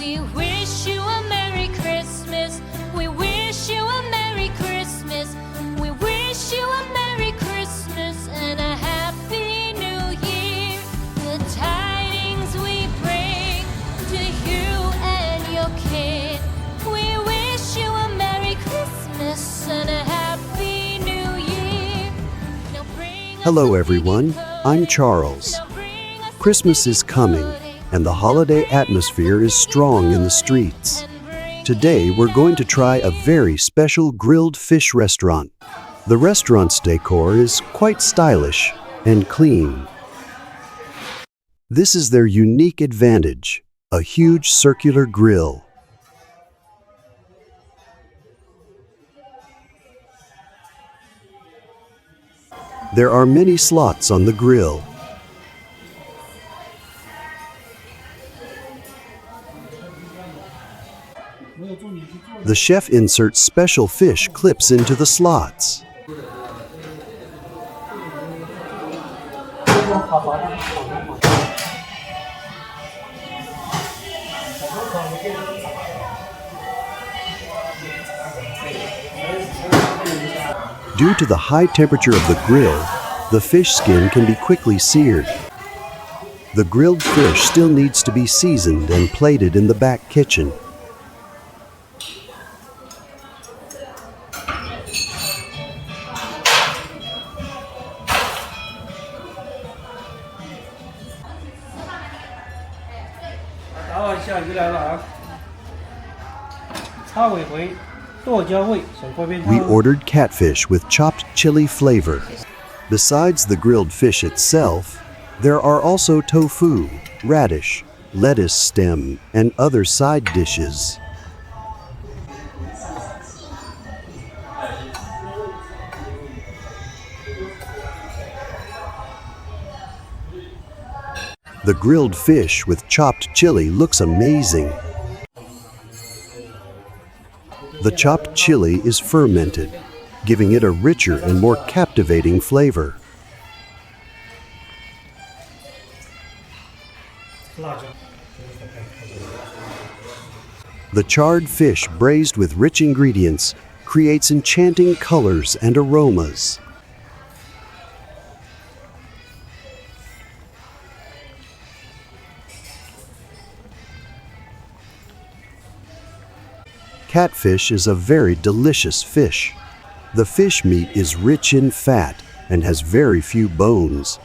We wish you a Merry Christmas. We wish you a Merry Christmas. We wish you a Merry Christmas and a Happy New Year. The tidings we bring to you and your kid. We wish you a Merry Christmas and a Happy New Year. Now bring us Hello a everyone, I'm Charles. Now bring us a Christmas is coming, and the holiday atmosphere is strong in the streets. Today we're going to try a very special grilled fish restaurant. The restaurant's decor is quite stylish and clean. This is their unique advantage, a huge circular grill. There are many slots on the grill. The chef inserts special fish clips into the slots. Due to the high temperature of the grill, the fish skin can be quickly seared. The grilled fish still needs to be seasoned and plated in the back kitchen. We ordered catfish with chopped chili flavor. Besides the grilled fish itself, there are also tofu, radish, lettuce stem, and other side dishes. The grilled fish with chopped chili looks amazing. The chopped chili is fermented, giving it a richer and more captivating flavor. The charred fish braised with rich ingredients creates enchanting colors and aromas. Catfish is a very delicious fish. The fish meat is rich in fat and has very few bones.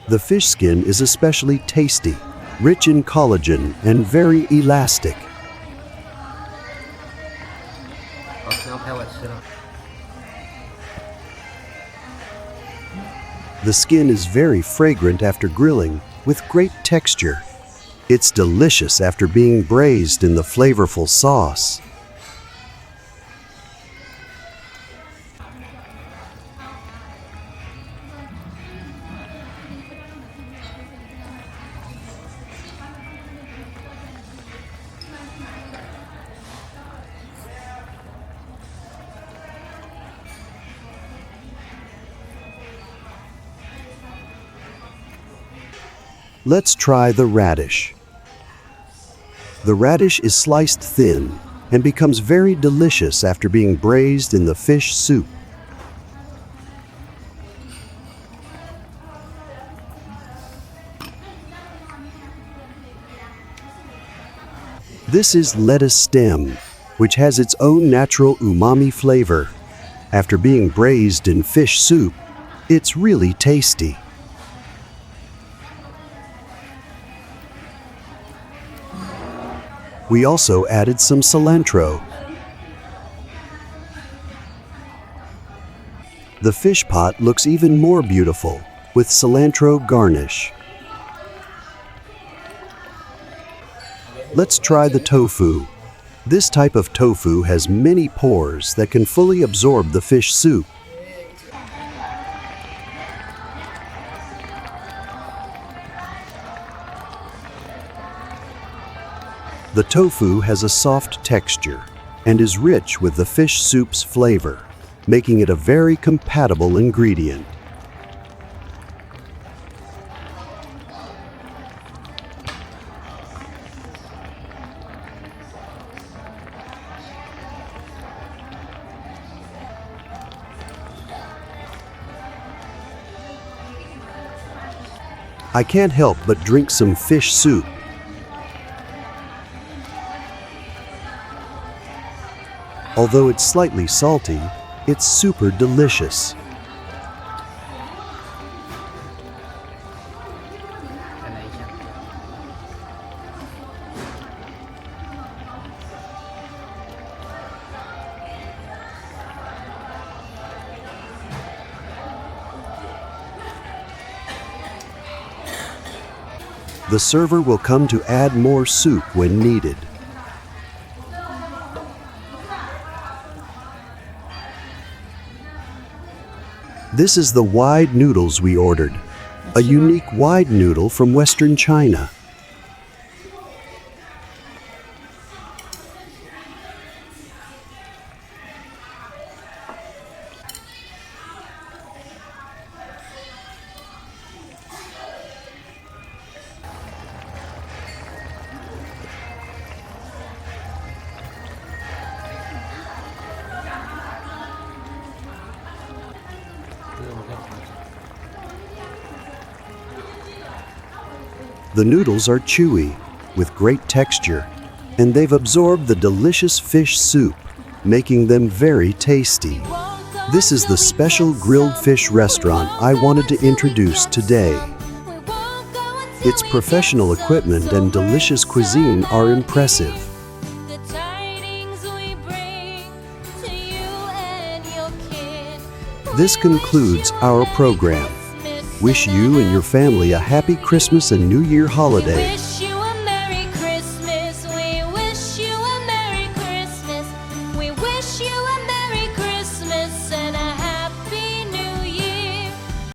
The fish skin is especially tasty, rich in collagen and very elastic. The skin is very fragrant after grilling, with great texture. It's delicious after being braised in the flavorful sauce. Let's try the radish. The radish is sliced thin and becomes very delicious after being braised in the fish soup. This is lettuce stem, which has its own natural umami flavor. After being braised in fish soup, it's really tasty. We also added some cilantro. The fish pot looks even more beautiful with cilantro garnish. Let's try the tofu. This type of tofu has many pores that can fully absorb the fish soup. The tofu has a soft texture and is rich with the fish soup's flavor, making it a very compatible ingredient. I can't help but drink some fish soup. Although it's slightly salty, it's super delicious. The server will come to add more soup when needed. This is the wide noodles we ordered, a unique wide noodle from Western China. The noodles are chewy, with great texture, and they've absorbed the delicious fish soup, making them very tasty. This is the special grilled fish restaurant I wanted to introduce today. Its professional equipment and delicious cuisine are impressive. The tidings we bring to you and your kid. This concludes our program. Wish you and your family a happy Christmas and New Year holiday. Wish you a Merry Christmas. We wish you a Merry Christmas. We wish you a Merry